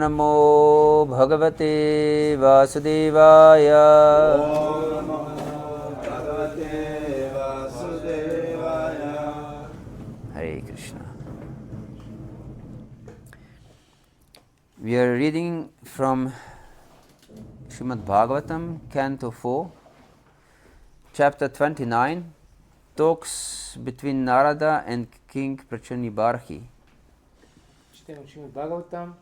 Namo Bhagavate Vasudevaya. Om Namo Bhagavate Vasudevaya. Hare Krishna. We are reading from Srimad Bhagavatam, Canto 4, Chapter 29, talks between Narada and King Prachanibarhi. Четем от Шримад Бхагаватам,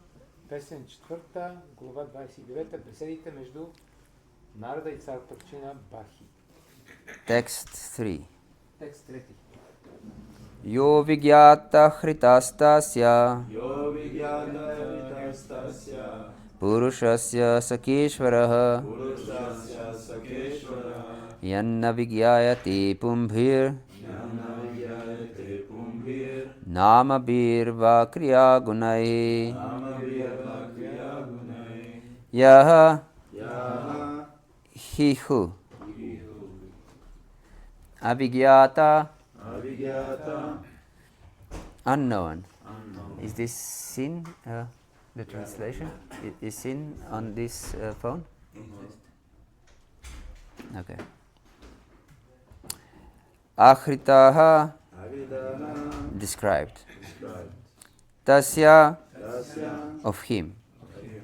песен 4, глава 29, беседите между Нарада и цар Прачина Бархи. Text 3. Текст 3. Yo vigyata hritastasya Yo Vigyanavitastasya Purushasya Sakeshvaraha Purushasya Sakeshvara Yanna vigyayati pumbhir Jnanavigyayate Pumbhir Namabhir va kriya gunai Namavirva Kriyagunai Yaha Yaha hihu Vihu Avigyata Avigyata unknown. Unknown. Is this sin? The translation? Is sin on this phone? Okay. Akhritaha Avidaha described. described Tasya Tasya of him. of him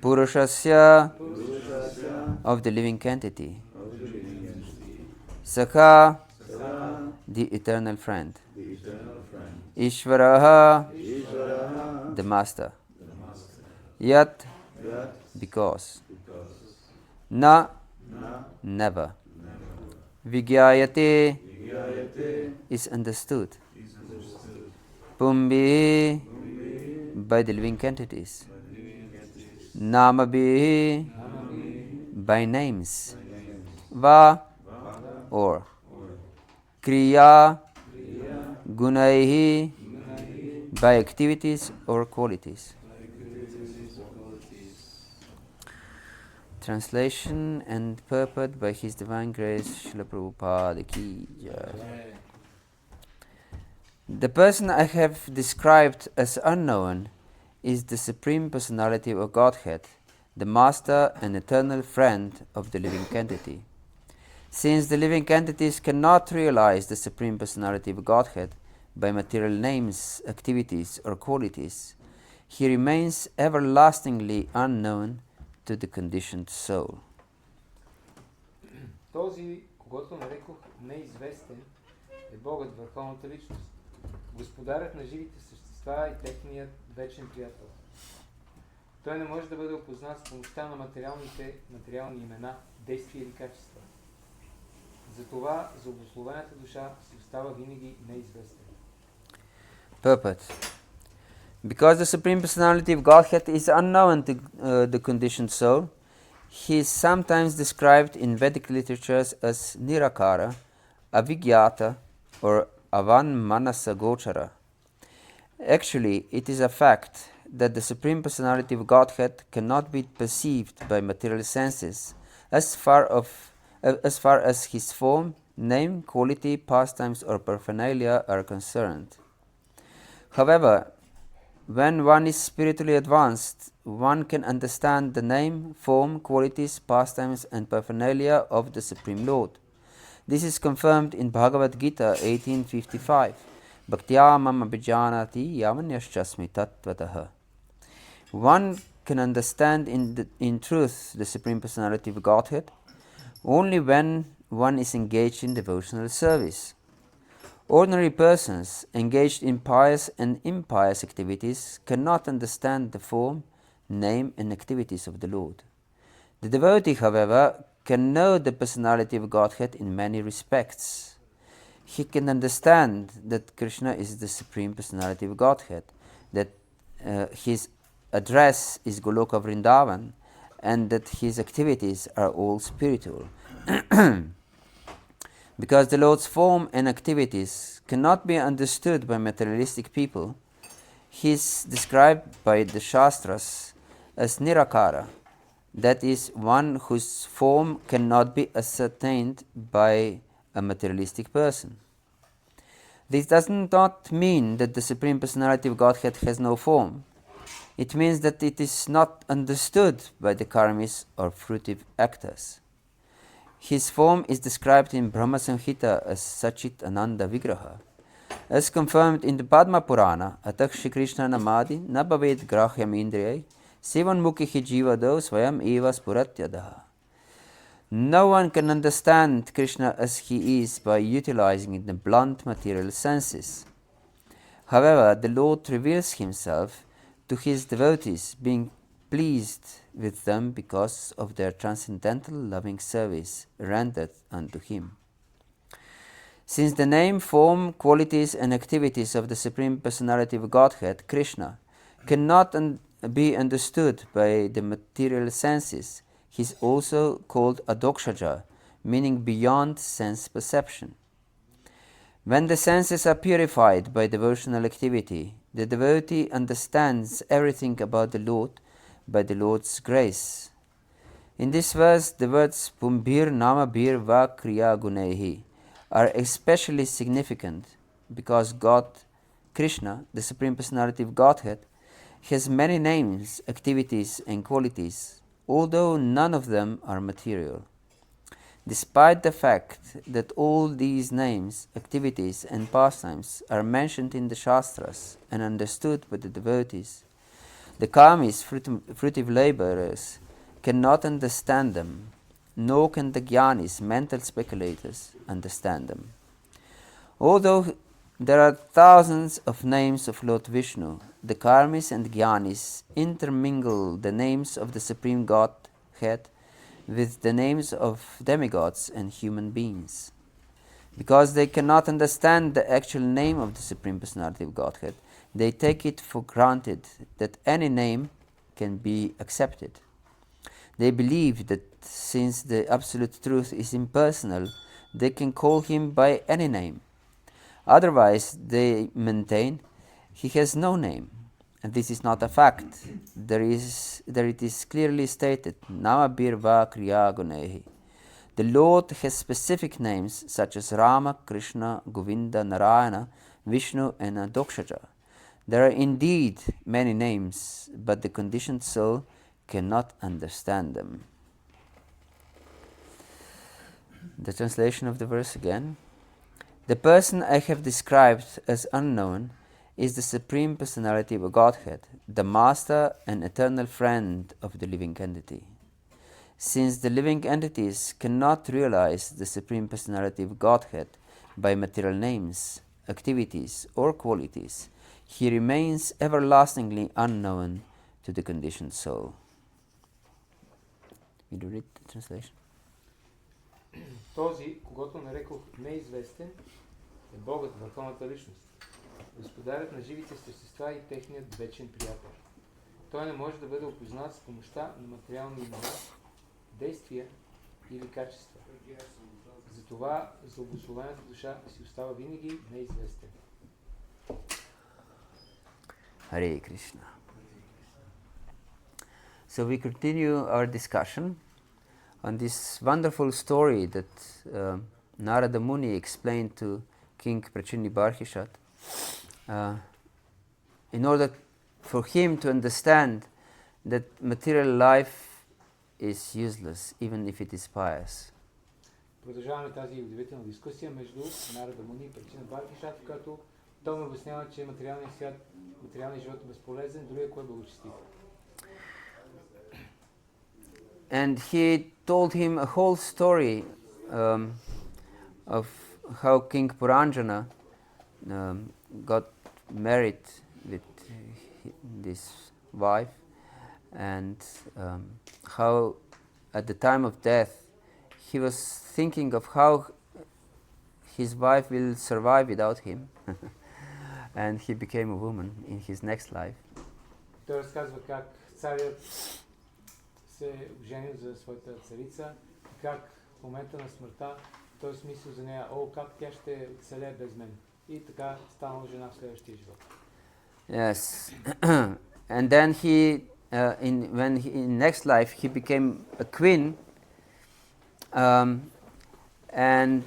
Purushasya Purushasya of the living entity. of the living entity Sakha Saha the eternal friend. the eternal friend Ishvaraha Ishvaraha the master. the master Yat Yat because. because Na Na never. never Vigyayate Vigyayate is understood. is understood Pumbi Pumbi by the living entities. by living entities Namabhi Namami by names. by names Va Vada or or Kriya Kriya Gunaihi Gunai by activities or qualities. activities or qualities. Translation and purport by His Divine Grace Srila Prabhupada Ki Jai. The person I have described as unknown is the Supreme Personality of Godhead, the Master and Eternal Friend of the living entity. Since the living entities cannot realize the Supreme Personality of Godhead by material names, activities, or qualities, he remains everlastingly unknown to the conditioned soul. Този, когото нарекох неизвестен, е Богът, върховната личност, господарят на живите същества и техният вечен приятел. Той не може да бъде опознат с помощта на материални имена, действия или качества. Затова за обусловената душа си остава винаги неизвестен. Purport. Because the Supreme Personality of Godhead is unknown to the conditioned soul, he is sometimes described in Vedic literatures as Nirakara, Avigyata, or Avan Manasa Gochara. Actually, it is a fact that the Supreme Personality of Godhead cannot be perceived by material senses as far as his form, name, quality, pastimes, or paraphernalia are concerned. However, when one is spiritually advanced, one can understand the name, form, qualities, pastimes, and paraphernalia of the Supreme Lord. This is confirmed in Bhagavad-gita 18:55. Bhaktya mam abhijanati yamanyaschasmi tattvataha. One can understand in truth the Supreme Personality of Godhead only when one is engaged in devotional service. Ordinary persons engaged in pious and impious activities cannot understand the form, name, and activities of the Lord. The devotee, however, can know the personality of Godhead in many respects. He can understand that Krishna is the Supreme Personality of Godhead, that his address is Goloka Vrindavan, and that his activities are all spiritual. Because the Lord's form and activities cannot be understood by materialistic people, he is described by the Shastras as Nirakara, that is, one whose form cannot be ascertained by a materialistic person. This does not mean that the Supreme Personality of Godhead has no form. It means that it is not understood by the karmis or fruitive actors. His form is described in Brahma Samhita as Sachit Ananda Vigraha. As confirmed in the Padma Purana, Atak Shri Krishna Namadi Nabhaved Grahyam Indriyai Sivan Mukhi Jivado Swayam Eva Spuratyadaha. No one can understand Krishna as he is by utilizing the blunt material senses. However, the Lord reveals himself to his devotees, being pleased with them because of their transcendental loving service rendered unto him. Since the name, form, qualities and activities of the Supreme Personality of Godhead, Krishna, cannot be understood by the material senses, he is also called Adokshaja, meaning beyond sense perception. When the senses are purified by devotional activity, the devotee understands everything about the Lord by the Lord's grace. In this verse, the words Pumbhir Namabhir Va Kriya Gunehi are especially significant because God, Krishna, the Supreme Personality of Godhead, has many names, activities and qualities, although none of them are material. Despite the fact that all these names, activities and pastimes are mentioned in the Shastras and understood by the devotees, the karmis, fruitive laborers, cannot understand them, nor can the jnanis, mental speculators, understand them. Although there are thousands of names of Lord Vishnu, the karmis and jnanis intermingle the names of the Supreme Godhead with the names of demigods and human beings. Because they cannot understand the actual name of the Supreme Personality of Godhead, they take it for granted that any name can be accepted. They believe that since the Absolute Truth is impersonal, they can call him by any name. Otherwise, they maintain, he has no name. And this is not a fact. There it is clearly stated, Namabhir Va Kriya Gunehi. The Lord has specific names such as Rama, Krishna, Govinda, Narayana, Vishnu and Adokshaja. There are indeed many names, but the conditioned soul cannot understand them. The translation of the verse again. The person I have described as unknown is the Supreme Personality of Godhead, the Master and eternal friend of the living entity. Since the living entities cannot realize the Supreme Personality of Godhead by material names, activities, or qualities, he remains everlastingly unknown to the conditioned soul. Will you read the translation? Този, когато нарекох неизвестен, е Богът, върховната личност, Господарят на живите същества и техният вечен приятел. Той не може да бъде опознат с помощта на материални имена, действия или качества. Затова за обусловената душа си остава винаги неизвестен. Hare Krishna. So we continue our discussion on this wonderful story that Narada Muni explained to King Prachini-Barhishat in order for him to understand that material life is useless, even if it is pious. Продължаваме тази удивителна дискусия между Нарада Муни и Прачина Бархишат, в която той му обяснява, че материалният свят, материалният живот е безполезен, дори ако е благочестив. And he told him a whole story of how King Puranjana got married with this wife, and how at the time of death he was thinking of how his wife will survive without him and he became a woman in his next life. Той разказва как царят се оженил за своята царица и как в момента на смъртта той смисъл за нея, как тя ще оцелее без мен. И така станала жена в следващия живот. Yes. And then he, in next life, he became a queen, and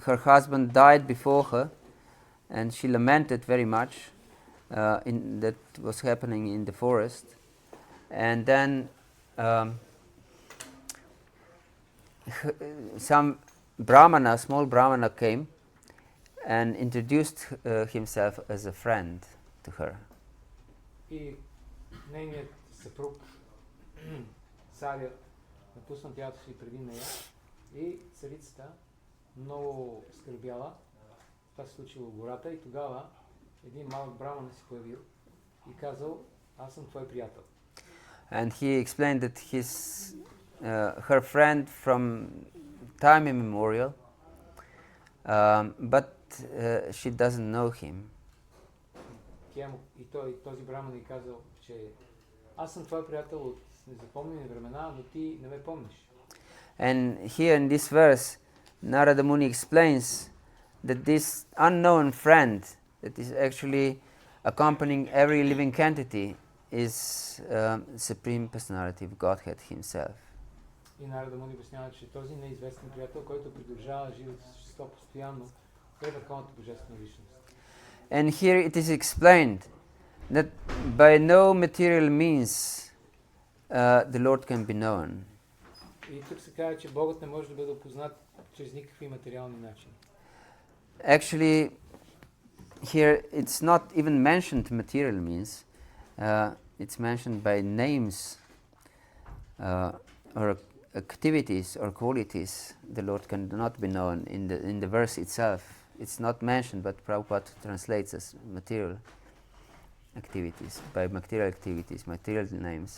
her husband died before her, and she lamented very much. that was happening in the forest. And then some brahmana, small brahmana, came and introduced himself as a friend to her. И нейният съпруг, царят, напусна тялото си преди нея и царицата много скърбяла. Това се случило в гората и тогава един малък браман се появил и казал: аз съм твой приятел. And he explained that her friend from time immemorial, but she doesn't know him. Този браман е казал, че аз съм твой приятел от незапомнени времена, но ти не ме помниш. And here in this verse, Narada Muni explains that this unknown friend that is actually accompanying every living entity is Supreme Personality of Godhead Himself. И Нарада Муни обяснява, че този неизвестен приятел, който придружава живото същество постоянно, е върховната божествена личност. And here it is explained that by no material means the Lord can be known. И тук се казва, че Богът не може да бъде опознат чрез никакви материални начини. Actually, here it's not even mentioned material means. It's mentioned by names or activities or qualities. The Lord cannot be known in the verse itself. It's not mentioned, but Prabhupada translates as material activities. By material activities, material names,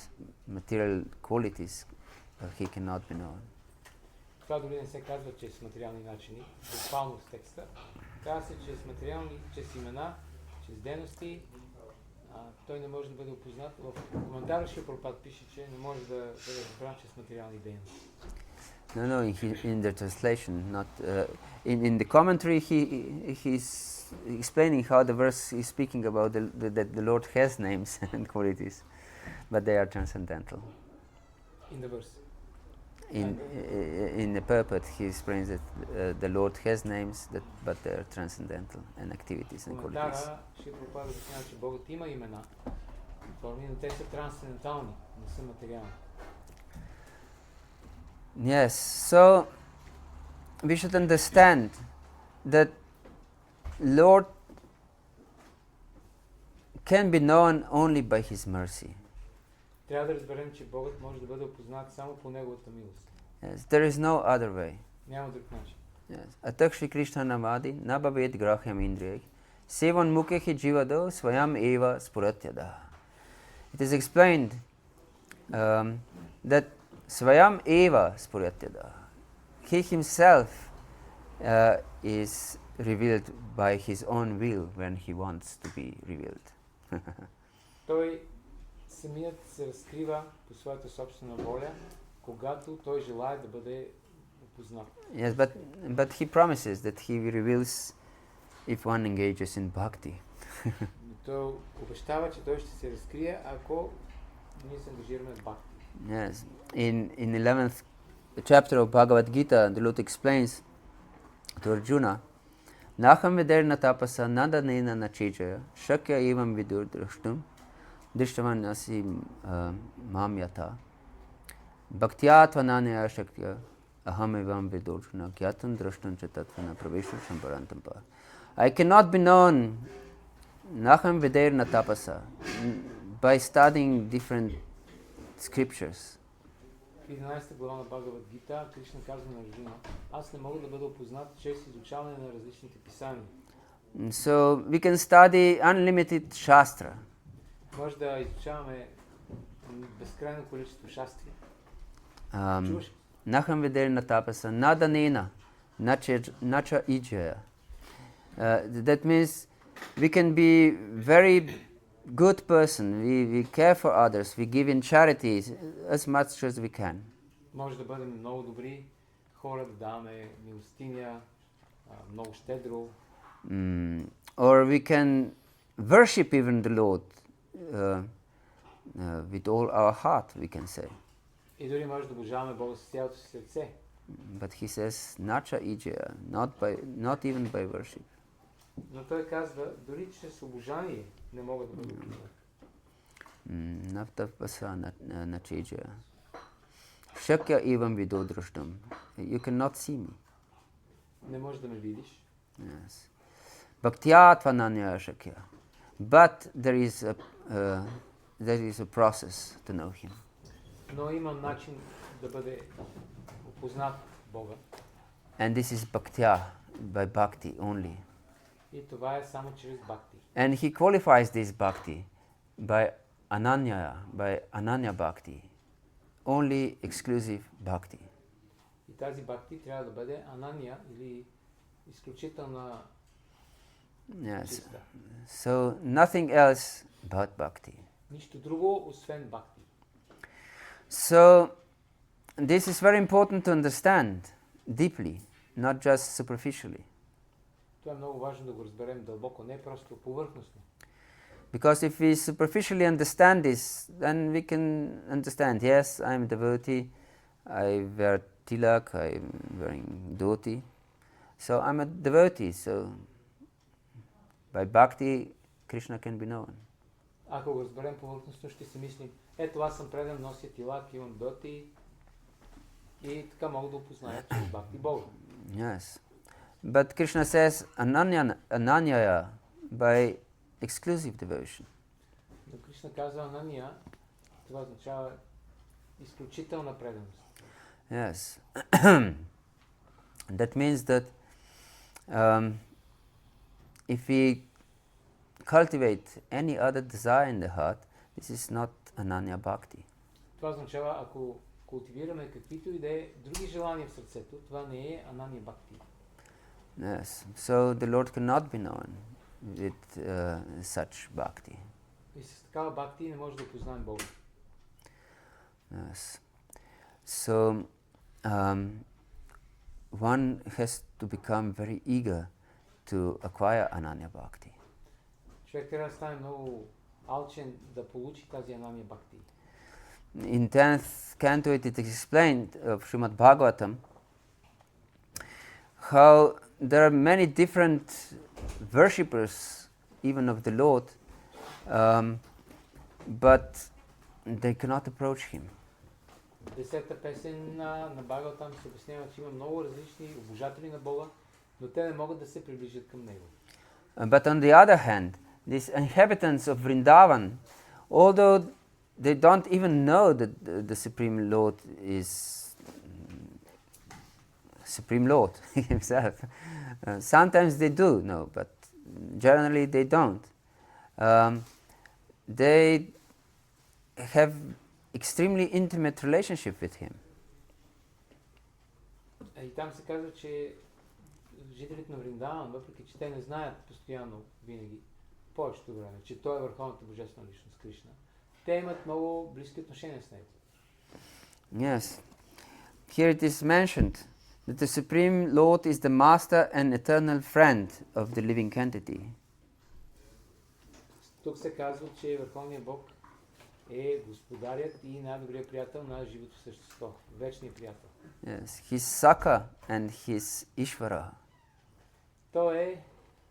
material qualities, he cannot be known. Това дори не се казва, че с материални начини, буквално с текста. Казва се, че с материални, чрез имена, чрез дейности, той не може да бъде опознат. В коментара Шрила Прабхупада пише, че не може да бъде разбран чрез материални дейности. No, in the translation, not in the commentary. He's explaining how the verse is speaking about that the Lord has names and qualities, but they are transcendental. In the verse. In the purport, he explains that the Lord has names, but they are transcendental and activities and qualities. Коментара Шрила Прабхупада обяснява, че Богът има имена, форми, но те са трансцендентални, не са материални. Yes, so we should understand that Lord can be known only by His mercy. Трябва да разберем, че Богът може да бъде опознат само по Неговата милост. Yes, there is no other way. Няма друг начин. Yes. Atak Shri Krishna namadi nabhavet grahyam indriyai sevan mukhe jivado swayam eva spuratyada. It is explained that Swayam eva spuratyada. He himself is revealed by his own will when he wants to be revealed. Той самият се разкрива по своята собствена воля, когато той желае да бъде опознат. Yes, but he promises that he reveals if one engages in bhakti. Той обещава, че той ще се разкрие, ако ние се ангажираме в бхакти. Yes, in 11th chapter of Bhagavad-gita, the Lord explains to Arjuna, Naham viderna tapasa nadanena nachijaya shakya evam vidur drashtum drishtavan asim mam yata bhaktyatvananaya shakya aham evam vidurjuna gyatun drashtum chatatvana praveshu shambarantampa. I cannot be known, Naham viderna tapasa, by studying different scriptures. В 11 глава на Бхагават-гита Кришна казва на Арджуна: аз не мога да бъда опознат чрез изучаване на различните писания. So we can study unlimited shastra. Може да изучаваме безкрайно количество шастри. Naham viderna tapasa nadanena nacha ijaya. That means we can be very good person, we care for others, we give in charities as much as we can. Може да бъдем много добри хора, да даваме милостиня, много щедро. Or we can worship even the Lord with all our heart, we can say. И дори може да обожаваме Бога с цялото си сърце. But he says, nacha ijaya, not even by worship. Но той казва, дори чрез обожание не могат да бъдат опознати. Navtapasa nachija. Shakya evam vidodrashtam. You cannot see me. Не можеш да ме видиш. Yes. Bhakti-yoga shakya. But there is a process to know him. Но има начин да бъде опознат Бога. And this is bhaktya, by bhakti only. И това е само чрез бхакти. And he qualifies this bhakti by ananya bhakti. Only exclusive bhakti. И тази бхакти трябва да бъде анания или изключителна Yes. чиста. So nothing else but bhakti. Нищо друго, освен бхакти. So this is very important to understand deeply, not just superficially. Това е много важно да го разберем дълбоко, не просто повърхностно. Because if we superficially understand this, then we can understand, yes, I'm a devotee, I wear tilak, I'm wearing dhoti, so I'm a devotee, so by bhakti, Krishna can be known. Ако го разберем повърхностно, ще си мислим, ето аз съм предан, нося тилак, имам доти и така мога да опозная чрез бхакти Бога. Yes. But Krishna says ananyaya by exclusive devotion. Но Кришна казва анания, това означава изключителна преданост. Yes. That means that if we cultivate any other desire in the heart, this is not ananya bhakti. Това означава, ако култивираме каквито и да е други желания в сърцето, това не е анания бхакти. Yes. So the Lord cannot be known with such bhakti. И с такава бхакти не може да познаем Бога. Yes. So one has to become very eager to acquire ananya bhakti. Човек трябва да стане много алчен да получи тази анания бхакти. In 10th canto it is explained of Srimad Bhagavatam how there are many different worshippers even of the Lord, but they cannot approach him. Десета песен на Бхагаватам се обяснява, че има много различни обожатели на Бога, но те не могат да се приближат към Него. But on the other hand, these inhabitants of Vrindavan, although they don't even know that the Supreme Lord is Supreme Lord himself. Sometimes they do know, but generally they don't. They have extremely intimate relationship with him. И там се казва, че жителите на Вриндаван, въпреки че те не знаят постоянно винаги, повечето време, че той е върховната божествена личност Кришна, те имат много близки отношения с него. Yes. Here it is mentioned that the Supreme Lord is the master and eternal friend of the living entity. Тук се казва, че Върховният Бог е господарят и най-добрият приятел на живото същество, вечният приятел. Yes, his Saka and his Ishvara. Той е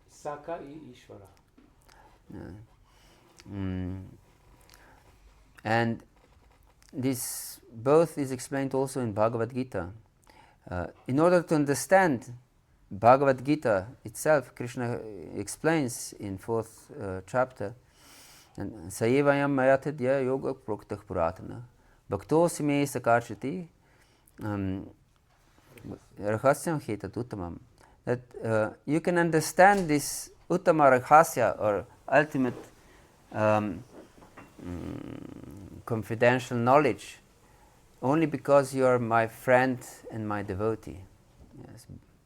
Сака и Ишвара. And this both is explained also in Bhagavad-gita. In order to understand Bhagavad-gita itself, Krishna explains in 4th chapter, Saevayam mayatadya yoga proktah puratana bhaktosi me sakarshati rahasyam hetat uttamam. That you can understand this uttama rahasya or ultimate confidential knowledge only because you are my friend and my devotee. Yes.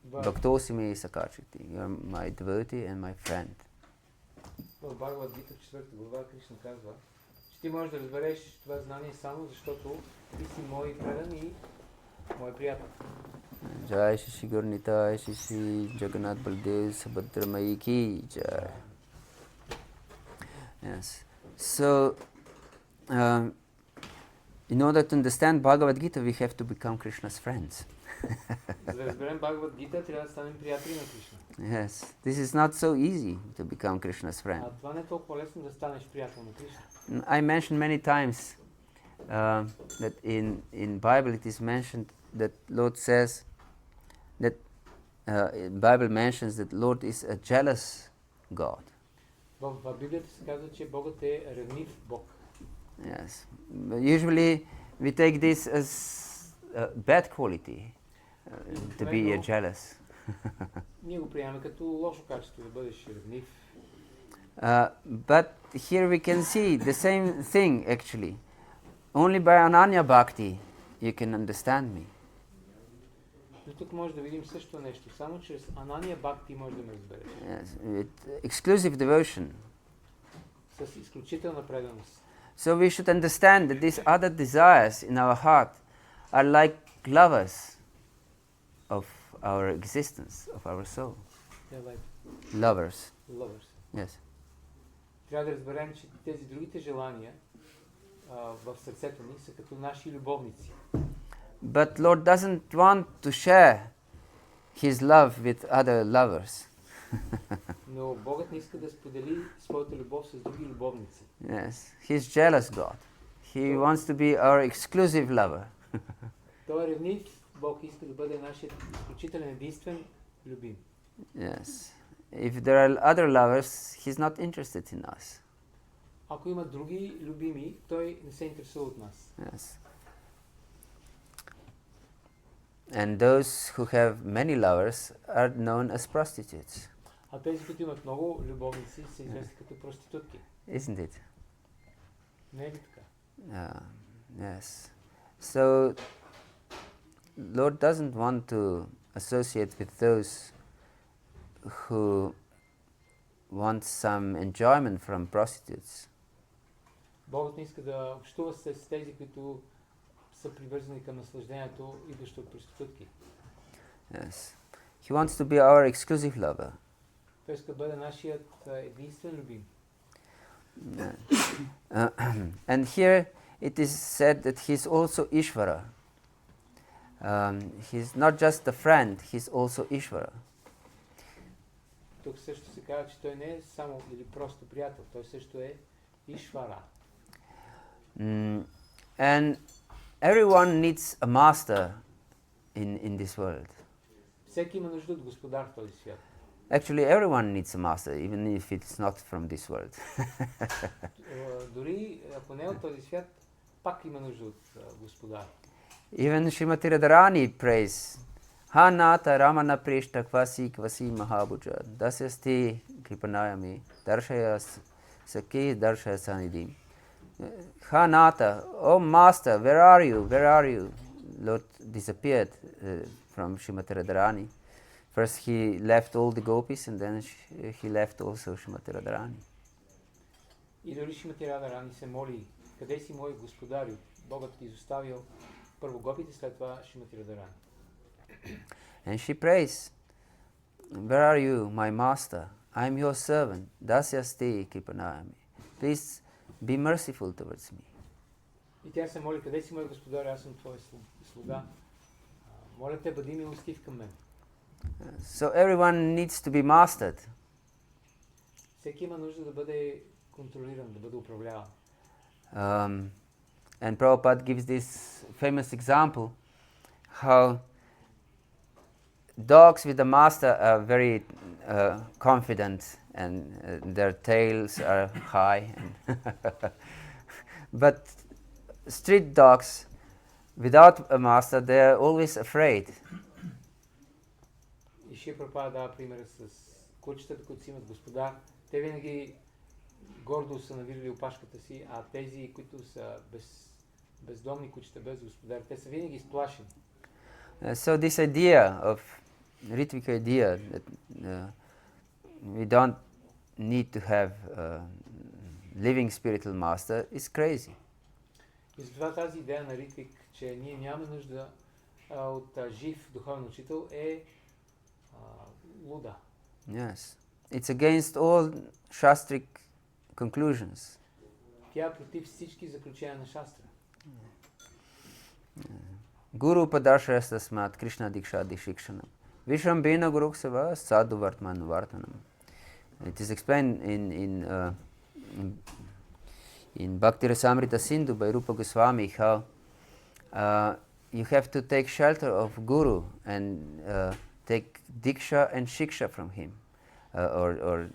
Bhaktosi me sakarshati. You are my devotee and my friend. В Бхагават-гита, 4 глава, Кришна казва, че ти можеш да разбереш това знание само защото ти си мой предан и мой приятел. Jai Shri Gurnita, Shri Jagannath Baldev Subhadra Mai ki jai. Yes. So, in order to understand Bhagavad Gita, we have to become Krishna's friends. За да разберем Бхагават Гита, трябва да станем приятели на Кришна. Yes, this is not so easy to become Krishna's friend. А това не е толкова лесно да станеш приятел на Кришна. I mentioned many times that in Bible it is mentioned that Lord says that Bible mentions that Lord is a jealous God. В Библията се казва, че Богът е ревнив Бог. Yes, but usually we take this as a bad quality to be jealous. Ние го приемаме като лошо качество да бъдеш ревнив. But here we can see the same thing actually. Only by Ananya Bhakti you can understand me. Но тук може да видим също нещо. Само чрез Анания Бхакти може да ме разбереш. Yes, with exclusive devotion. С изключителна преданост. So we should understand that these other desires in our heart are like lovers of our existence, of our soul. They're like Lovers. lovers. Yes. Трябва да разберем, че тези другите желания в сърцето ни са като наши любовници. But Lord doesn't want to share His love with other lovers. Но Богът не иска да сподели своята любов с други любовници. Yes, He's jealous God. He wants to be our exclusive lover. Той е ревнив Бог, иска да бъде нашият изключителен единствен любим. Yes. If there are other lovers, He's not interested in us. Ако има други любими, той не се интересува от нас. Yes. And those who have many lovers are known as prostitutes. А тези, които имат много любовници, се известни като проститутки. Isn't it? Не е ли така? Yes. So, Lord doesn't want to associate with those who want some enjoyment from prostitutes. Богът не иска да общува с тези, които са привързани към наслаждението, идващо от проститутки. Yes. He wants to be our exclusive lover. Той иска да бъде нашият единствен любим. And here it is said that he's also Ishvara. He's not just a friend, he's also Ishvara. Тук също се казва, че той не е само или просто приятел, той също е Ишвара. And everyone needs a master in this world. Всеки има нужда от господар в този свят. Actually, everyone needs a master, even if it's not from this world. Дори ако не е от този свят, пак има нужда от господар. Even Srimati Radharani prays, Hanata Ramana Prishta Kvasi Kvasi Mahabhuja Dasyasti Kripanayami Darshaya Saki Darshaya Sanidhi. Hanata, oh Master, where are you? Where are you? Lord disappeared from Srimati Radharani. First he left all the gopis and then he left also Srimati Radharani. И дори Шримати Радharani се моли, къде си мой господарю? Богът изоставил първо гопите, след това Шримати Радharani. And she prays, where are you, my master? I am your servant. Dasyasti Kripanayami. Please be merciful towards me. И тя се моли, къде си мой господар, аз съм твой слуга. Моля те, бъди милостив към мен. So everyone needs to be mastered. Всеки има нужда да бъде контролиран, да бъде управляван. And Prabhupada gives this famous example how dogs with the master are very confident and their tails are high. But street dogs without a master, they are always afraid. И Шри Прабхупада дава примера с кучетата, които си имат господар. Те винаги гордо са навирили опашката си, а тези, които са бездомни кучета, без господар, те са винаги изплашени. So this idea of Ritvik idea that we don't need to have a living spiritual master is crazy. И затова тази идея на Ритвик, че ние нямаме нужда от жив духовен учител е луда. Yes. It's against all shastric conclusions. Тя е против всички заключения на шастра. Guru padarshaya tasmat Krishna diksha dishikshanam. Vishram bena guruksava sadhu vartman vartanam. It is explained in Bhakti Rasamrita Sindhu by Rupa Goswami how you have to take shelter of Guru and take diksha and shiksha from him, or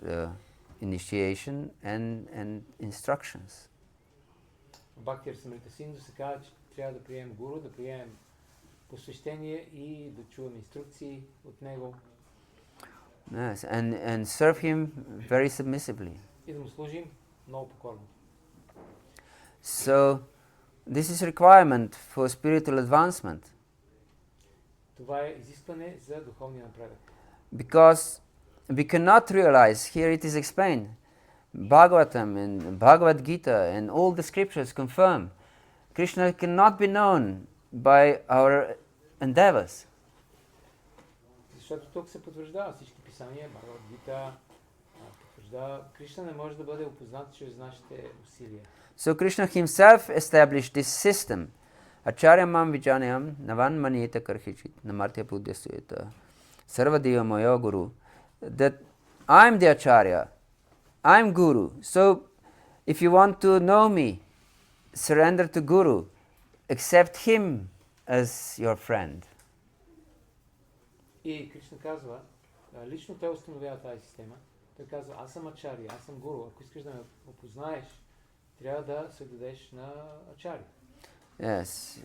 initiation and instructions. В Бхакти Расамрита Синду се казва, че трябва да приемем гуру, да приемем посвещение и да чуваме инструкции от него. Yes, and serve him very submissively. И да му служим много покорно. So, this is requirement for spiritual advancement. Това е изискване за духовния напредък. Because we cannot realize, here it is explained, Bhagavatam and Bhagavad Gita and all the scriptures confirm Krishna cannot be known by our endeavors. Защото тук се потвърждава всички писания, Бхагават Гита потвърждава, Кришна не може да бъде опознат чрез нашите усилия. So Krishna himself established this system. Acharya mam vijanayam navan manita karhichit namartya buddhyasuyata sarvadeva maya guru. That I'm the Acharya, I'm Guru. So if you want to know me, surrender to Guru, accept him as your friend. И Кришна казва, лично той установява тази система. Той казва, аз съм Ачаря, аз съм Гуру. Ако искаш да ме опознаеш, трябва да се дадеш на Ачаря. Yes,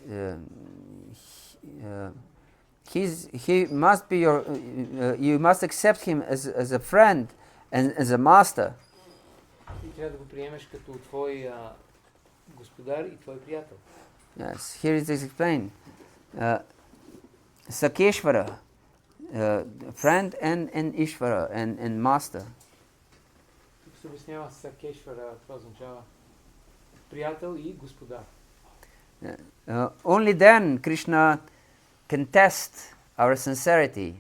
he must be your. You must accept him as a friend and as a master. И трябва да го приемеш като твой господар и твой приятел. Yes, here it is explained. Sakeshvara, friend and Ishvara and master. Тук се обяснява Сакешвара, това означава приятел и господар. Only then Krishna can test our sincerity,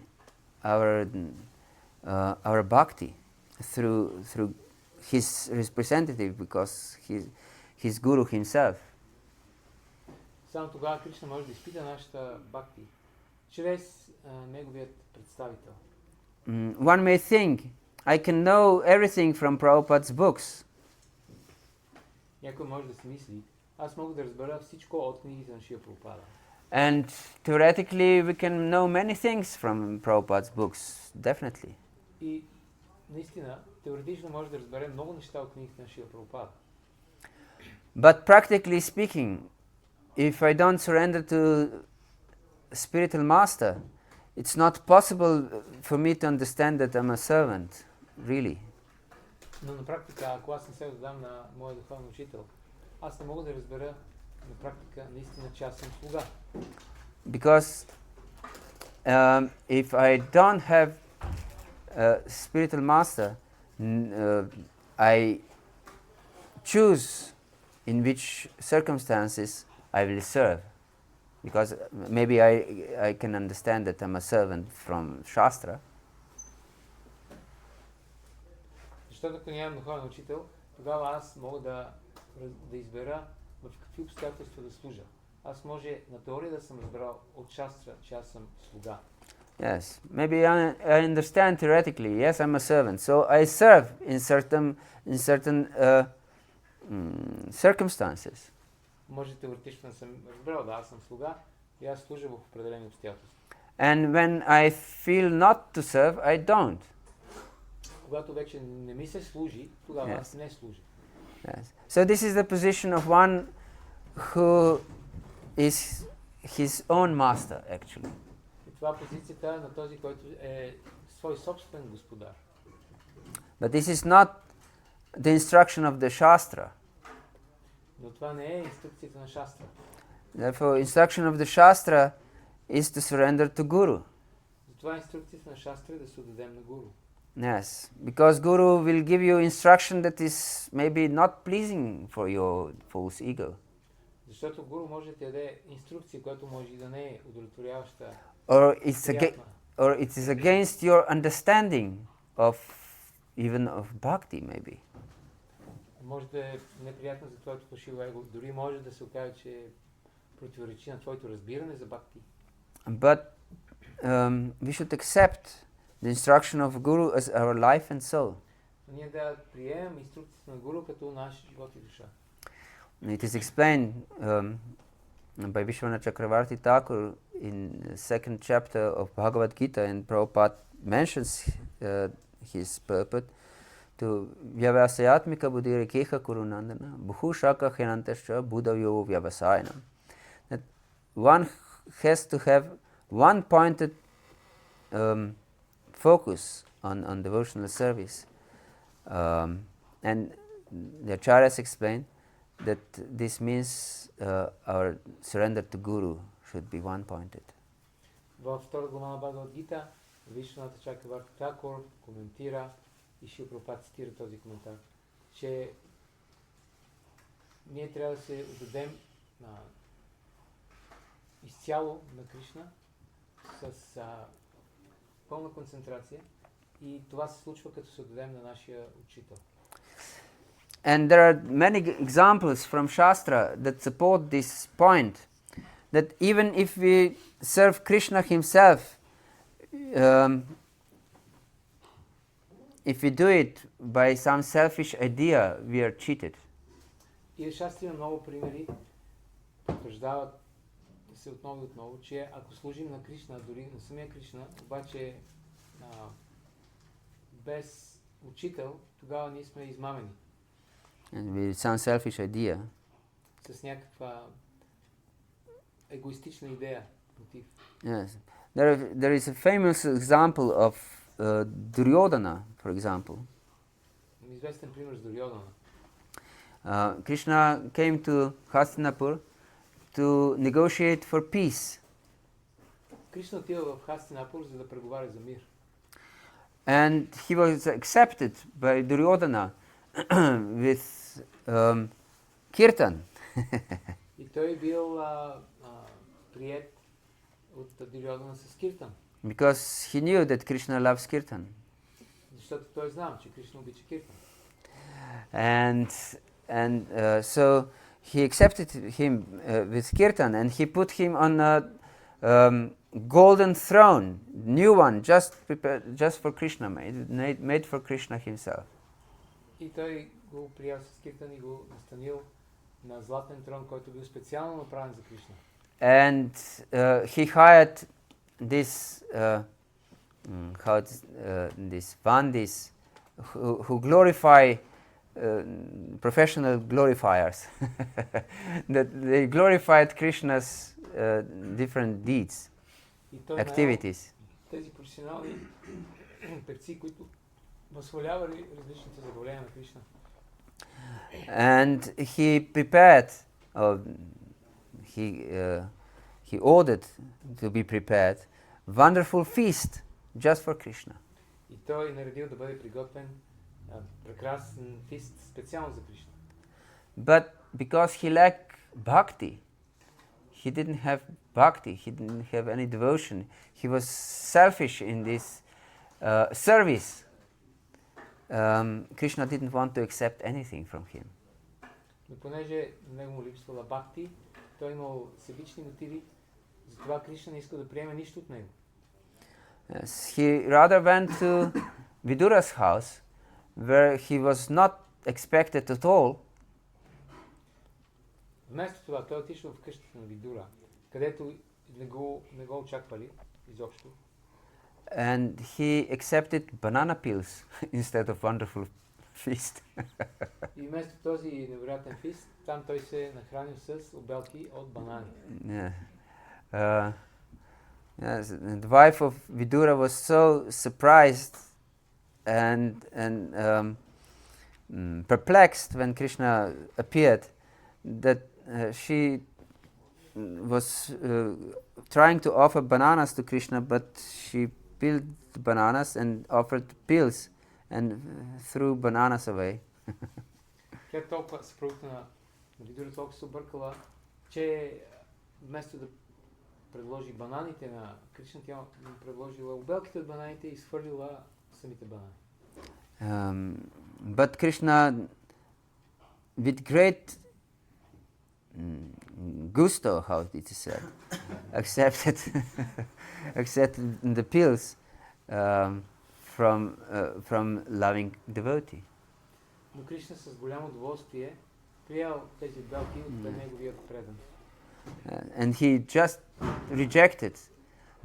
our bhakti through his representative, because he's Guru himself. Само тогава Кришна може да изпита нашата бхакти чрез неговият представител. One may think, I can know everything from Prabhupada's books. Някой може да си мисли, аз мога да разбера всичко от книгите на Шрила Прабхупада. And theoretically we can know many things from Prabhupada's books, definitely. И наистина, теоретично може да разберем много неща от книгите на Шрила Прабхупада. But practically speaking, if I don't surrender to spiritual master, it's not possible for me to understand that I'm a servant, really. Но на практика, ако аз не се отдам на моя духовен учител, аз не мога да разбера на практика наистина, че аз съм слуга. Because if I don't have a spiritual master, I choose in which circumstances I will serve. Because maybe I can understand that I'm a servant from Shastra. Защото ако нямам духовен учител, тогава аз мога да избера в какви обстоятелства да служа. Аз може на теория да съм разбрал от Шастра, че аз съм слуга. Yes, maybe I understand theoretically. Yes, I'm a servant, so I serve in certain circumstances. Може теоретично да съм разбрал, да, аз съм слуга и аз служа в определени обстоятелства. And when I feel not to serve, I don't. Когато вече не ми се служи, тогава аз не служа. Yes. So this is the position of one who is his own master, actually. И това е позицията на този, който е свой собствен господар. But this is not the instruction of the Shastra. Но това не е инструкцията на Шастра. Therefore, instruction of the Shastra is to surrender to Guru. Затова инструкцията на Шастра е да се отдадем на Гуру. Yes, because Guru will give you instruction that is maybe not pleasing for your false ego. Защото Гуру може да ти даде инструкция, която може и да не е удовлетворяваща. Or it is against your understanding of even of bhakti, maybe. Може да е неприятно за твоето фалшиво его. Дори може да се окаже, че противоречи на твоето разбиране за бхакти. But we should accept the instruction of Guru as our life and soul. Но ние да приемем инструкцията на Гуру като наш живот и душа. It is explained by Vishwanath Chakravarti Thakur in the second chapter of Bhagavad-Gita, and Prabhupada mentions his purport to Vyavasayatmika buddhirikeha kurunandana bhu shaka hinantascha buddhavyo vyavasayana. That one has to have one pointed focus on devotional service. And the acharyas explain that this means our surrender to Guru should be one-pointed. Във втора глава на Бхагавад-гита Вишваната Чакраварти Такур коментира и Шрила Прабхупада цитира този коментар, че ние трябва да се отдадем изцяло на Кришна с пълна концентрация и това се случва като се отдадем на нашия учител. And there are many examples from Shastra that support this point, that even if we serve Krishna himself, if we do it by some selfish idea, we are cheated. И в Шастра има много примери, потвърждават се отново и отново, че ако служим на Кришна, дори на самия Кришна, обаче без учител, тогава ние сме измамени. And with some selfish idea. С някаква егоистична идея, мотив. Yes. There is a famous example of Duryodhana, for example. Известен пример с Дурьодана. Krishna came to Hastinapur to negotiate for peace. Кришна отива в Хастинапур, за да преговаря за мир. And he was accepted by Duryodhana with kirtan. И той бил приет от Дурьодана с киртан. Because he knew that Krishna loves kirtan. Защото той знал, че Кришна обича киртан. And so he accepted him with kirtan, and he put him on a golden throne, new one, just for Krishna, made for Krishna himself. И той го приял с киртан и го настанил на златен трон, който бил специално направен за Кришна. And he hired this vandis who glorify professional glorifiers. That they glorified Krishna's different deeds, activities. Тези професионални певци, които възхвалявали различните забавления на Кришна. And he prepared, he ordered to be prepared wonderful feast just for Krishna. И той наредил да бъде приготвен прекрасен фист специално за Кришна. But because he lacked bhakti, he didn't have bhakti, he didn't have any devotion, he was selfish in this service. Krishna didn't want to accept anything from him. Но понеже на него му липсвала бхакти, той имал себични мотиви, затова Кришна не иска да приеме нищо от него. Yes, he rather went to Vidura's house, where he was not expected at all. Вместо това той отишъл в къщата на Видура, където не го очаквали изобщо. And he accepted banana peels instead of wonderful feast. И вместо този невероятен фист, там той се нахранил с обелки от банани. Yeah. Yes, the wife of Vidura was so surprised and perplexed when Krishna appeared that she was trying to offer bananas to Krishna, but she peeled the bananas and offered peels and threw bananas away. Тя толкова съпругата на Видура толкова се объркала, че вместо да предложи бананите на Кришна, тя предложила обелките от бананите и изхвърлила самите банани. But Krishna, with great gusto, how it is said, accepted accepted the pills from loving devotee. Но Кришна с голямо удоволствие приел тези белки от неговият предан. And he just rejected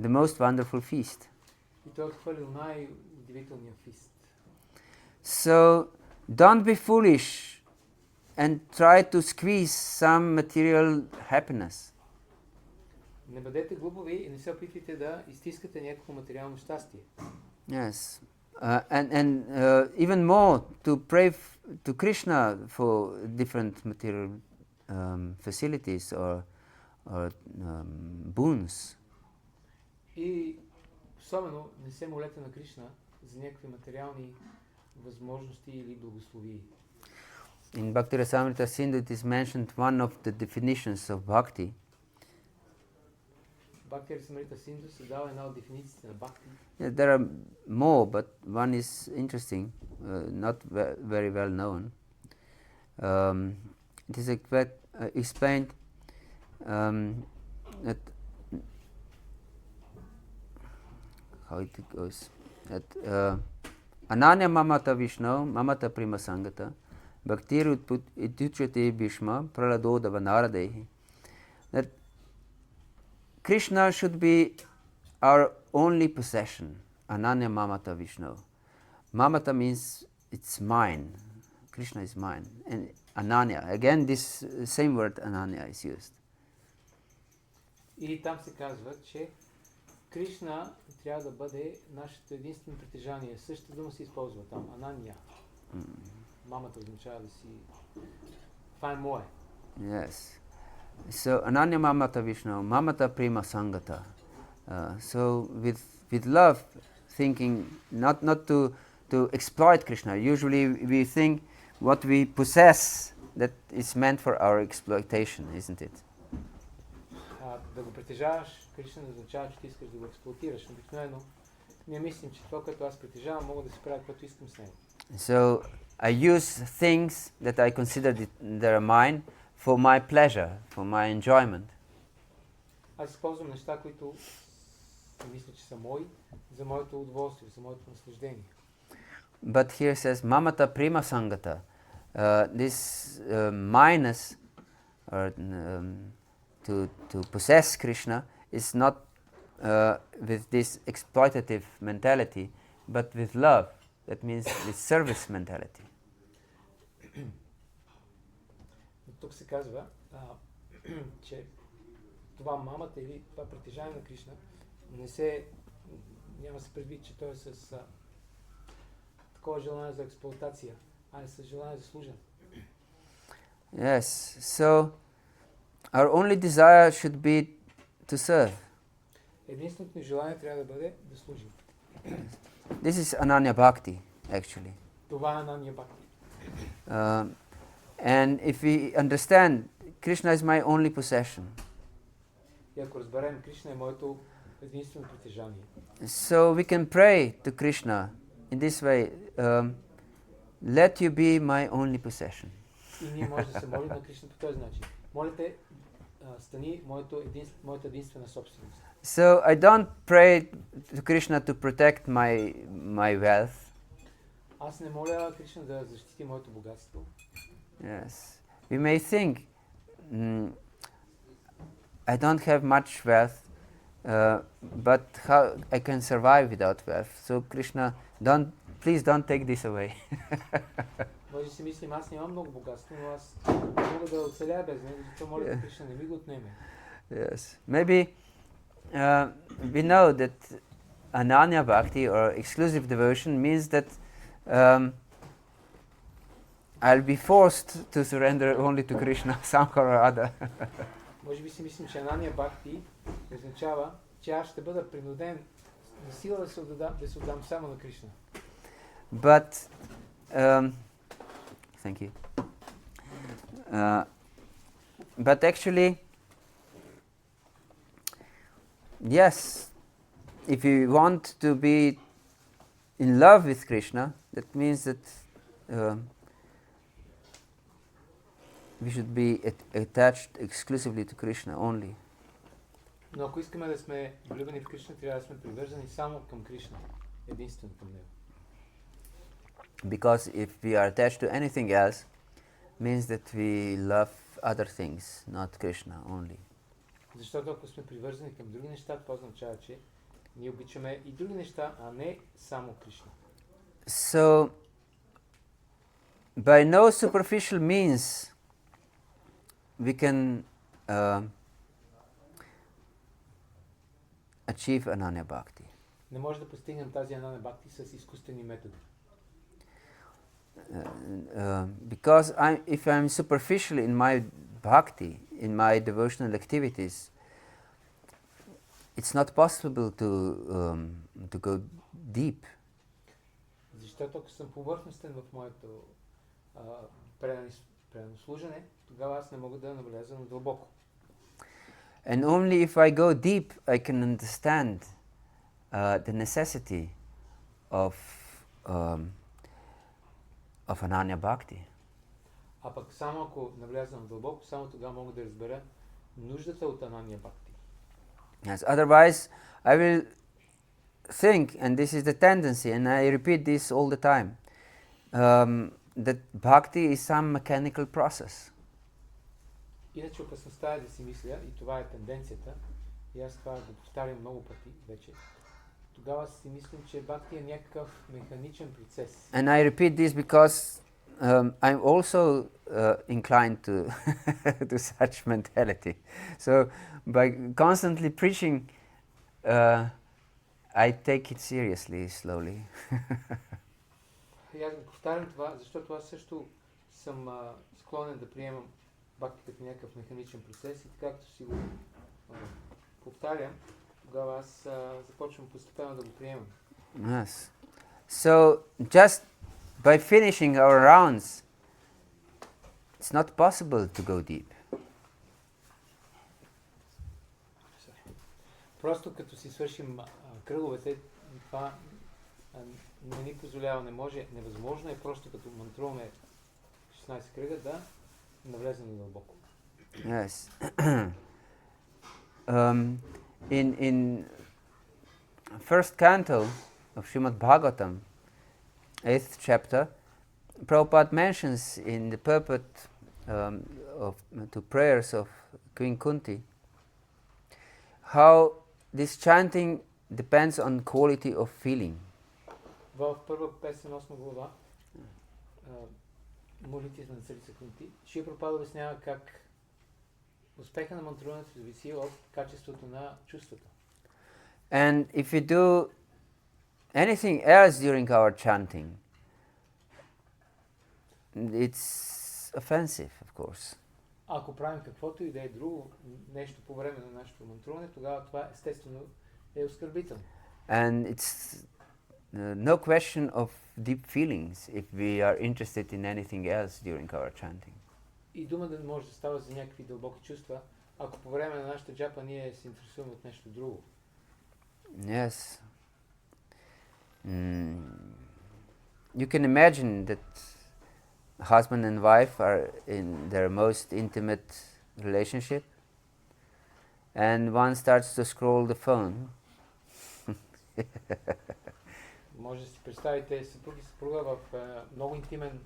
the most wonderful feast. И той отхвърлил най-удивителния фист. So don't be foolish and try to squeeze some material happiness. Не бъдете глупави и не се опитвайте да изтискате някакво материално щастие. Yes. And even more to pray to Krishna for different material facilities or boons. И особено не се молете на Кришна за някакви материални възможности или благословии. In Bhakti-rasamrita Sindhu it is mentioned one of the definitions of bhakti. Bhakti-rasamrita Sindhu се дава една от дефинициите на бхакти. Yeah, there are more, but one is interesting, not very well known. It is explained that how it goes, that Ananya mamata Vishnu, mamata prima sangata, bhaktir ityuchyate bhishma praladodava naradehi. That Krishna should be our only possession, Ananya mamata Vishnu. Mamata means it's mine, Krishna is mine. And Ananya, again this same word Ananya is used. И там се казва, че Кришна трябва да бъде нашето единствено притежание. Същата дума се използва там, Анания. Мамата означава да си... Това е мое. Yes. So Ananya mamata Vishnu, mamata prima sangata. So with love, thinking not to exploit Krishna. Usually we think what we possess that is meant for our exploitation, isn't it? Да го притежаваш, Кришна не означава, че ти искаш да го експлоатираш. Обикновено ние мислим, че това, което аз притежавам, мога да си правя каквото искам с него. So I use things that I consider that are mine for my pleasure, for my enjoyment. Аз използвам неща, които мисля, че са мои, за моето удоволствие, за моето наслаждение. But here says mamata prima sangata. This minus or to possess Krishna is not with this exploitative mentality, but with love. That means with service mentality. Тук се казва, че това мамата или това притежание на Кришна няма се предвид, че той е с такова желание за експлоатация, а не с желание за служене. Yes, so our only desire should be to serve. Единственото ни желание трябва да бъде да служим. This is Ananya Bhakti, actually. Това е Анания Бхакти. And if we understand, Krishna is my only possession. И ако разберем, Кришна е моето единствено притежание. So we can pray to Krishna in this way, let you be my only possession. И ние може да се молим на Кришна по този начин. Молите, стани моята единствена собственост. So I don't pray to Krishna to protect my wealth. Аз не моля Кришна да защити моето богатство. Yes. We may think, I don't have much wealth, but how I can survive without wealth? So Krishna, please don't take this away. Може да си мислим, аз нямам много богатство, но аз мога да оцеля без него, защото моля да Кришна не ми го отнеме. Yes. Maybe we know that Ananya Bhakti or exclusive devotion means that I'll be forced to surrender only to Krishna somehow or other. Може би си мислим, че Анания Бхакти означава, че аз ще бъда принуден на сила да се отдам само на Кришна. But thank you. But actually, yes, if you want to be in love with Krishna, that means that we should be attached exclusively to Krishna only. Но ако искаме да сме влюбени в Кришна, трябва да сме привързани само към Кришна. Единствено към Него. Because if we are attached to anything else, means that we love other things, not Krishna only. Защото ако сме привързани към други неща, това означава, че ние обичаме и други неща, а не само Кришна. So, by no superficial means we can achieve Ananya Bhakti. Не може да постигнем тази анана бхакти с изкуствени методи. Because if I'm superficial in my bhakti, in my devotional activities, it's not possible to go deep. Защото ако съм повърхностен в моето предано служене, тогава аз не мога да навляза надълбоко. And only if I go deep, I can understand the necessity of Ananya Bhakti. А пък само ако навлязам дълбоко, само тогава мога да разбера нуждата от анания бхакти. Yes, otherwise I will think, and this is the tendency, and I repeat this all the time, that bhakti is some mechanical process. Иначе опасността е да си мисля, и това е тенденцията, и аз това го повтарям много пъти вече, тогава си мислим, че бхакти е някакъв механичен процес. And I repeat this because I'm also inclined to to such mentality. So by constantly preaching, I take it seriously, slowly. И аз го повтарям това, защото аз също съм склонен да приемам бхакти като някакъв механичен процес и така като си го повтарям, тогава аз започвам постепенно да го приемам. Yes. So just by finishing our rounds, it's not possible to go deep. Просто като си свършим кръговете, това не ни позволява, не може, невъзможно е просто като мантруваме 16 кръга да навлезем дълбоко. Yes. In first canto of Srimad Bhagavatam, 8th chapter, Prabhupada mentions in the purport to prayers of Queen Kunti how this chanting depends on quality of feeling. В първа песен, 8 глава, молитвите на царица Кунти, Шри Прабхупада обяснява как успеха на мантруването зависи от качеството на чувствата. And if we do anything else during our chanting, it's offensive, of course. Ако правим каквото и да е друго нещо по време на нашето мантруване, тогава това естествено е оскърбително. And it's no question of deep feelings if we are interested in anything else during our chanting. И дума да може да става за някакви дълбоки чувства, ако по време на нашата джапа ние се интересуваме от нещо друго. Yes. You can imagine that husband and wife are in their most intimate relationship, and one starts to scroll the phone. Може да си представите съпруг и съпруга в много интимен,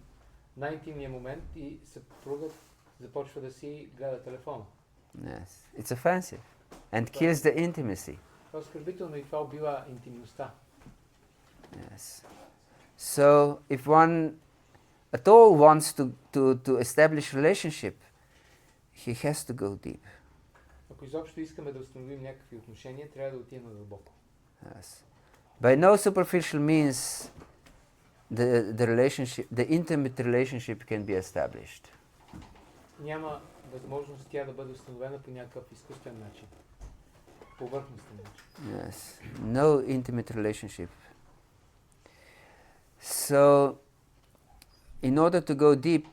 най-интимния момент и съпругът започва да си гледа телефона. Yes, it's offensive and kills the intimacy. Това е оскърбително и това убива интимността. Yes. So if one at all wants to establish relationship, he has to go deep. Ако изобщо искаме да установим някакви отношения, трябва да отидем надълбоко. Yes. By no superficial means the relationship, the intimate relationship can be established. Няма възможност тя да бъде установена по някакъв изкуствен начин. Повърхностен начин. Yes. No intimate relationship. So, in order to go deep,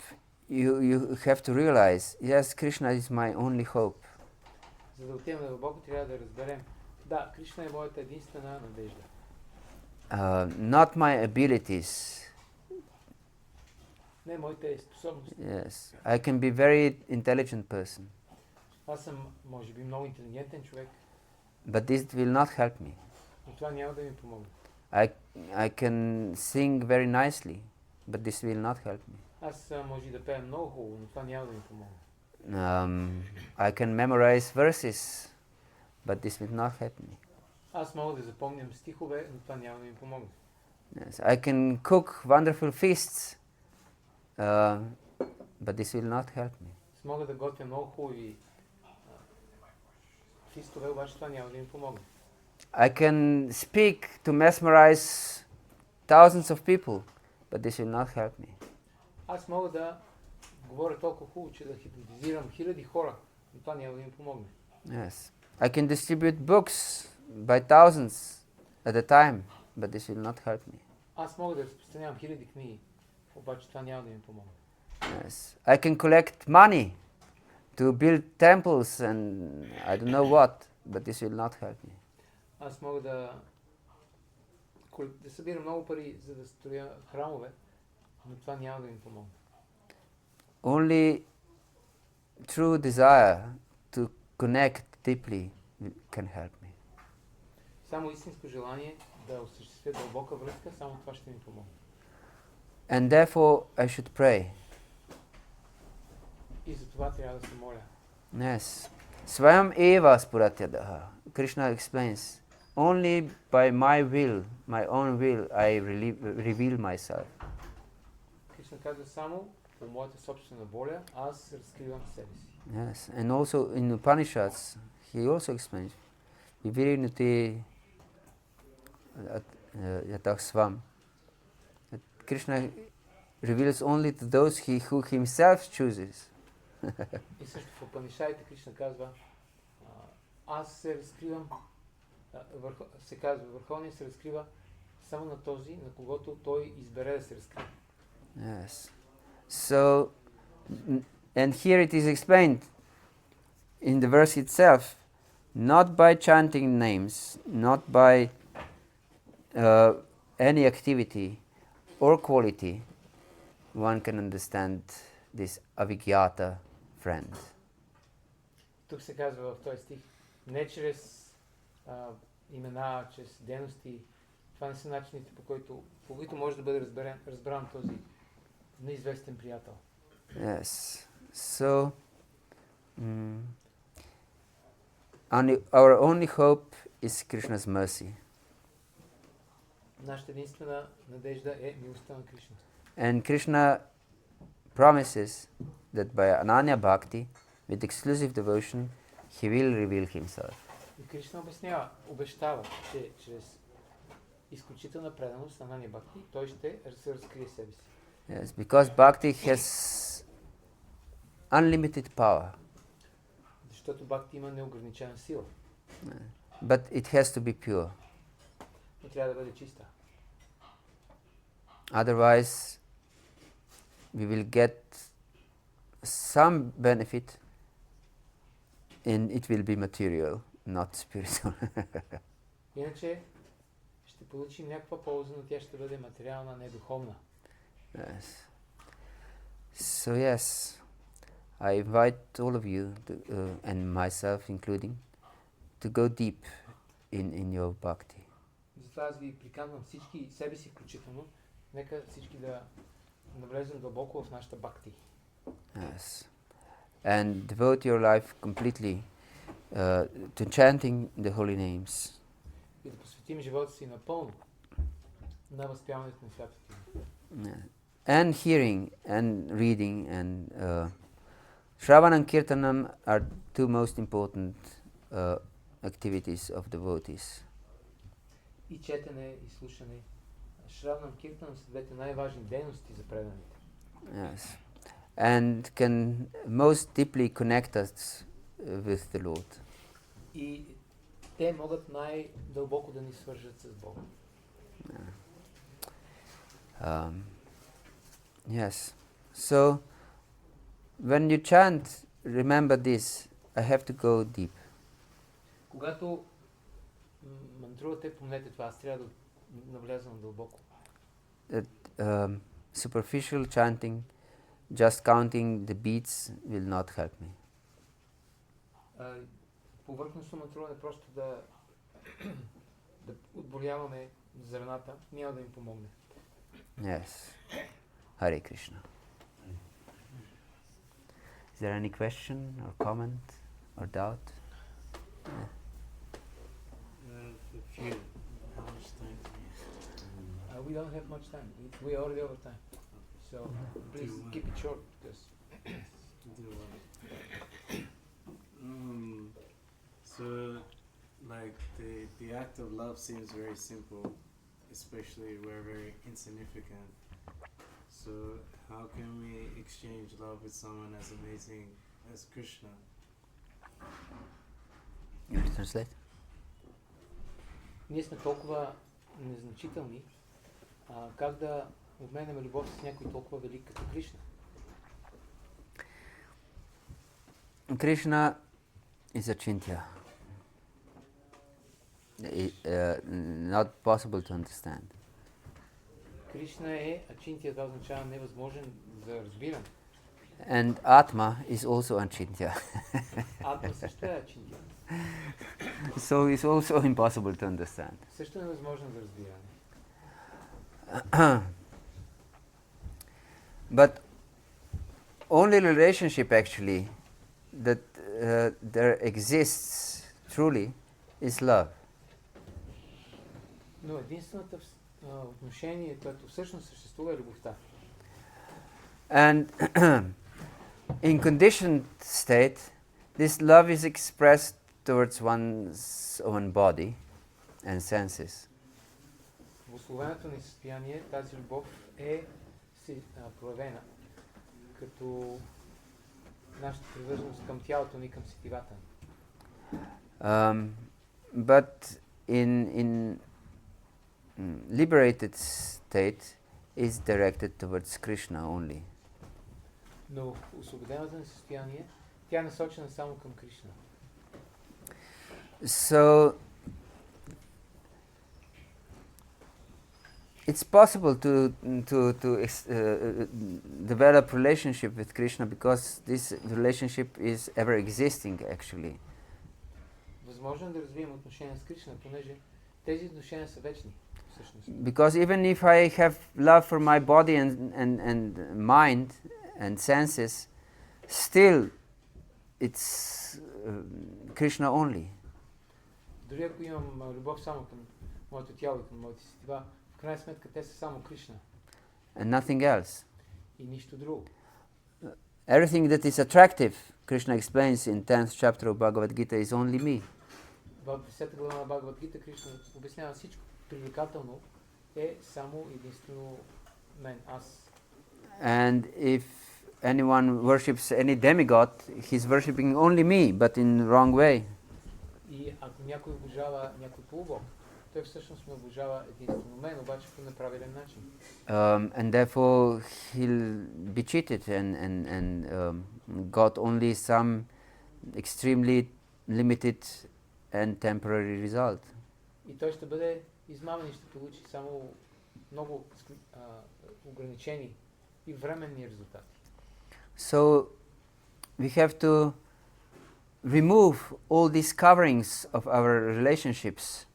you have to realize, yes, Krishna is my only hope. За да отидем надълбоко, трябва да разберем, да, Кришна е моята единствена надежда. Not my abilities, Не моите способности. Yes, I can be very intelligent person, Аз съм, може би, много интелигентен човек, but this will not help me. но това няма да ми помогне. I can sing very nicely, but this will not help me. Аз може да пея много хубаво, но това няма да ми помогне. I can memorize verses, but this will not help me. Аз мога да запомням стихове, но това няма да ми помогне. Yes, I can cook wonderful feasts, but this will not help me. Аз мога да готвя много хубави фистове, обаче това няма да ми помогне. I can speak to mesmerize thousands of people, but this will not help me. Аз мога да говоря толкова хубаво, че да хипнотизирам хиляди хора, но това няма да ми помогне. Yes, I can distribute books by thousands at a time, but this will not help me. Аз мога да разпространявам хиляди книги, обаче това няма да ми помогне. Yes, I can collect money to build temples and I don't know what, but this will not help me. Аз мога да събирам много пари, за да строя храмове, но това няма да ми помогне. Only true desire to connect deeply can help me. Само истинско желание да осъществя дълбока връзка, само това ще ми помогне. And therefore I should pray. И за това трябва да се моля. Yes. Swayam eva spuratyadaha. Krishna explains, only by my will, my own will, I reveal myself. Кришна казва само по моята собствена воля, аз разкривам себе си. Yes. And also in Upanishads, he also explains, Vivirinati yatah svam. That Krishna reveals only to those who himself chooses. И също в Упанишадите Кришна казва, аз се разкривам, се казва, Върховният се разкрива само на този, на когото той избере да се разкрива. Yes. So, and here it is explained in the verse itself, not by chanting names, not by any activity or quality, one can understand this avigyata friend. Тук се казва в този стих, не чрез имена, чрез дейности, това не са начините, по които може да бъде разбран този неизвестен приятел. Yes. So, our only hope is Krishna's mercy. Нашата единствена надежда е милостта на Кришна. And Krishna promises that by Ananya Bhakti, with exclusive devotion, he will reveal himself. И Кришна обещава, че чрез изключителна преданост на Анания Бхакти, той ще се разкрие себе си. Yes, because Bhakti has unlimited power. Защото Бхакти има неограничена сила. But it has to be pure. Но трябва да бъде чиста. Otherwise, we will get some benefit and it will be material, not spiritual. Иначе ще получим някаква полза, но тя ще бъде материална, не духовна. Yes. So yes, I invite all of you, and myself including, to go deep in your bhakti. Затова аз ви приканвам всички, себе си включително, нека всички да навлезем дълбоко в нашата бхакти. Yes. And devote your life completely to chanting the holy names. И да посветим живота си напълно на възпяването на святото име. Yeah. And hearing and reading and Shravan and Kirtanam are two most important activities of devotees. И четене, и слушане. Шравнам Киртанам са двете най-важни дейности за преданите. Yes. And can most deeply connect us with the Lord. И те могат най-дълбоко да ни свържат с Бога. Yes. So, when you chant, remember this, I have to go deep. Когато мантрувате, помнете това, аз трябва да навлязам дълбоко. Superficial chanting just counting the beats will not help me. Повърхностно мантруване, просто да отброяваме зърната, няма да им помогне. Yes. Hare Krishna. Is there any question or comment or doubt? A few. How much time do we have? We don't have much time. We are already over time. So please keep it short because So, like the act of love seems very simple, especially we're very insignificant. So, how can we exchange love with someone as amazing as Krishna? You want to translate? ние сме толкова незначителни, как да обменяме любов с някой толкова велик като Кришна? Krishna is achintya. Not possible to understand. Кришна е ачинтия, това означава невъзможен за разбиране. And Atma is also achintya. Атма също е ачинтия. So it's also impossible to understand. Също е невъзможен за разбиране. But only relationship actually that there exists truly is love. Но единственото отношение, което всъщност съществува, е любовта. And in conditioned state, this love is expressed towards one's own body and senses. В условеното ни състояние тази любов е проявена като нашата привързаност към тялото ни, към сетивата. But in liberated state is directed towards Krishna only. Но в освободеното ни състояние тя е насочена само към Кришна. So it's possible to develop relationship with Krishna because this relationship is ever existing actually. Възможно е да развием отношения с Кришна, понеже тези отношения са вечни всъщност. Because even if I have love for my body and mind and senses, still it's Krishna only. Дори ако имам любов само към моето тяло и към моите сетива, в крайна сметка те са само Кришна. And nothing else. И нищо друго. Everything that is attractive, Krishna explains in 10th chapter of Bhagavad-gita, is only me. В 10 глава на Бхагават-гита Кришна обяснява всичко привлекателно е само единствено мен, аз. And if anyone worships any demigod, he's worshipping only me, but in the wrong way. И ако някой обожава някой полубог, той всъщност ме обожава единствено мен, обаче по неправилен начин. And therefore he'll be cheated and got only some extremely limited and temporary result. И той ще бъде измамен и ще получи само много ограничени и временни резултати. So we have to remove all these coverings of our relationships.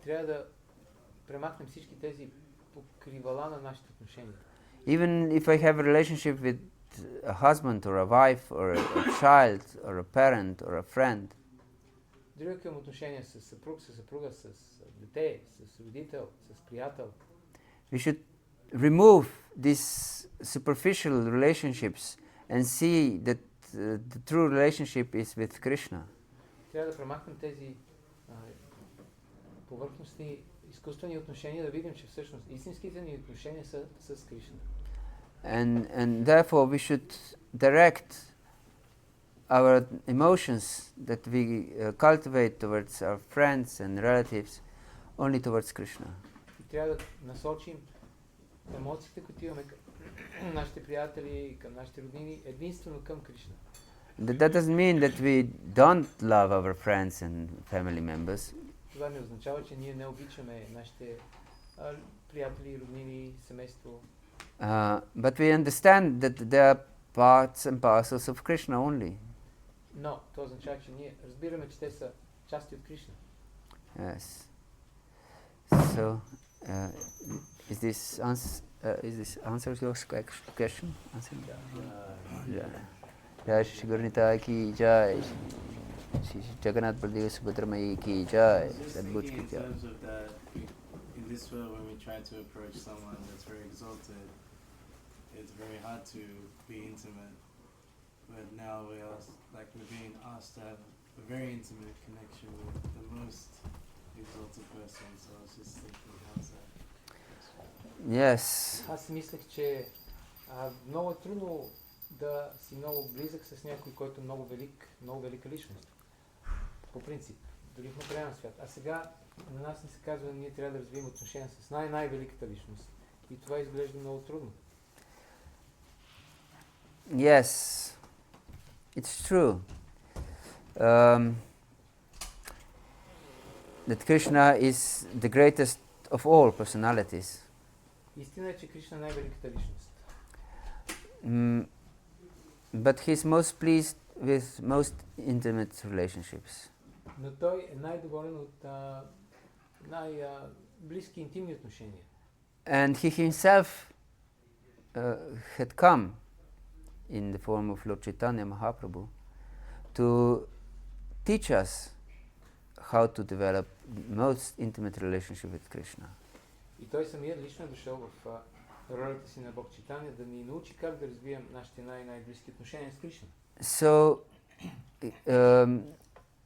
Трябва да премахнем всички тези покривала на нашите отношения. Even if I have a relationship with a husband or a wife or a child or a parent or a friend, Дори ако имам отношения с съпруг, с съпруга, с дете, с родител, с приятел, we should remove these superficial relationships and see that the true relationship is with Krishna. трябва да премахнем тези повърхностни изкуствени отношения, да видим, че всъщност истинските ни отношения са с Кришна. And therefore we should direct our emotions that we cultivate towards our friends and relatives only towards Krishna. И трябва да насочим емоциите, които имаме към нашите приятели, към нашите роднини, единствено към Кришна. That doesn't mean that we don't love our friends and family members. Това не означава, че ние не обичаме нашите приятели, роднини, семейство. But we understand that they are parts and parcels of Krishna only. Но това означава, че ние разбираме, че те са части от Кришна. Yes. So, is this answers your question? Answer? Yeah. Jai Shri Gurunita ki jai. Shri Jagannath Baladev Subhadra Mai ki jai. Just Sadbut thinking ki in jai. terms of that, in this world, when we try to approach someone that's very exalted, it's very hard to be intimate. But now we're being asked to have a very intimate connection with the most exalted person. So I was just thinking, how's that? Yes. Аз си мислех, че много е трудно да си много близък с някой, който е много велика личност. По принцип, дори в материален свят. А сега на нас ни се казва, ние трябва да развием отношения с най-великата личност. И това изглежда много трудно. Yes, it's true. That Krishna is the greatest of all personalities. Истина е, че Кришна е най-великата личност. But he's most pleased with most intimate relationships. Но той е най-доволен от най-близки интимни отношения. And he himself had come in the form of Lord Chaitanya Mahaprabhu to teach us how to develop most intimate relationship with Krishna. И той самият лично е дошъл в ролята си на Бог Чайтания да ни научи как да развием нашите най-близки отношения с Кришна. So,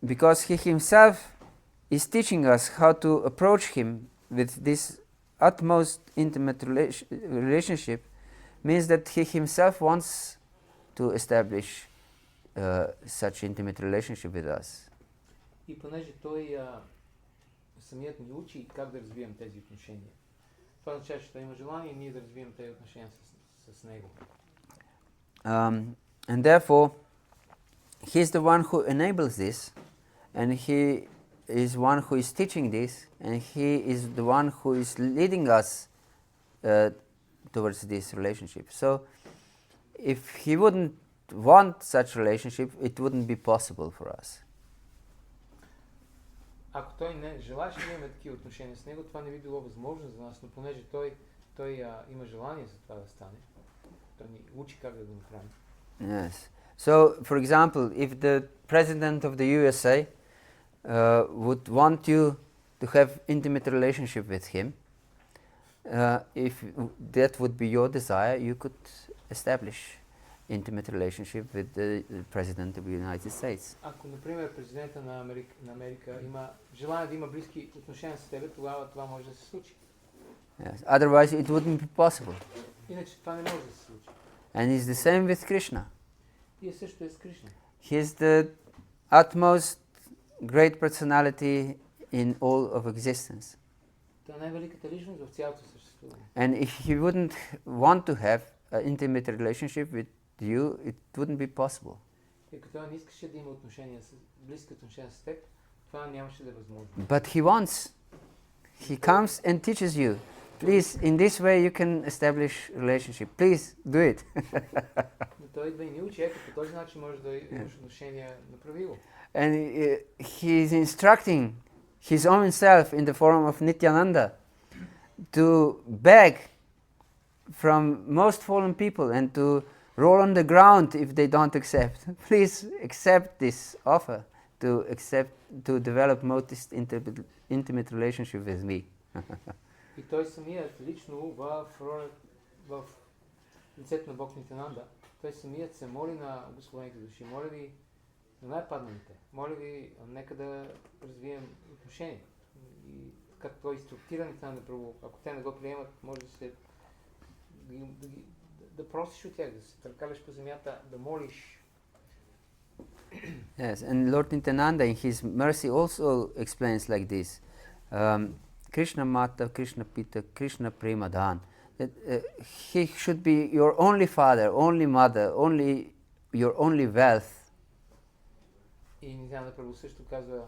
because he himself is teaching us how to approach him with this utmost intimate relationship, means that he himself wants to establish such intimate relationship with us. И понеже той самият ни учи как да развием тези отношения, това означава, че той има желание ние да развием тези отношения с него. And therefore, he is the one who enables this, and he is one who is teaching this, and he is the one who is leading us towards this relationship. So, if he wouldn't want such relationship, it wouldn't be possible for us. Ако той не желаше да имаме такива отношения с него, това не би било възможно за нас, но понеже той има желание за това да стане, той ни учи как да го направим. Yes. So, for example, if the president of the USA would want you to have intimate relationship with him, if that would be your desire, you could establish intimate relationship with the president of the United States. Ако, например, президента на Америка има желание да има близки отношения с тебе, тогава това може да се случи. Yes. Otherwise, it wouldn't be possible. Иначе това не може да се случи. And it's the same with Krishna. И също е с Кришна. He is the utmost great personality in all of existence. Това е най-великата личност в цялото съществуване. And if he wouldn't want to have an intimate relationship with you, it wouldn't be possible. И като той не искаше да има близки отношения с теб, това нямаше да е възможно. But he wants. He comes and teaches you. Please, in this way you can establish relationship. Please, do it. Но той идва и ни учи, ето по този начин може да имаш отношения, направи го. And he is instructing his own self in the form of Nityananda to beg from most fallen people and to roll on the ground if they don't accept. Please accept this offer to develop most intimate relationship with me. И той самият лично в лицето на Бог Нитянанда, той самият се моли на Господните души, моли ви на най-падналите, моли ви нека да развием отношения. И като той инструктира Нитянанда Прабу, ако те не го приемат, може да просиш от тях, да се търкаляш по земята, да молиш. Yes, and Lord Nityananda in his mercy also explains like this. Krishna Mata, Krishna Pita, Krishna Premadhan. That he should be your only father, only mother, your only wealth. И Нитянанда Прабу също казва,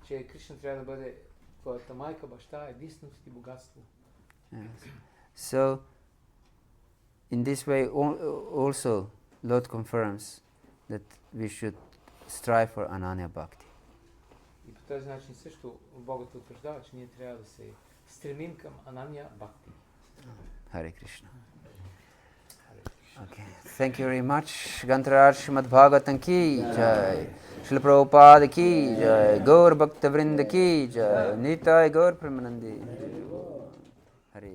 че Кришна трябва да бъде твоята майка, баща, единственост и богатство. Yes. So, in this way also Lord confirms that we should strive for Ananya Bhakti. И по този начин също Богът утвърждава, че ние трябва да се стремим към Анanya Bhakti. Hare Krishna. Okay. Thank you very much. Gantaraj Srimad Bhagavatam ki jai. Srila Prabhupada ki jai. Gaur Bhakta Vrinda ki jai. Nitai Gaur Premanandi. Hare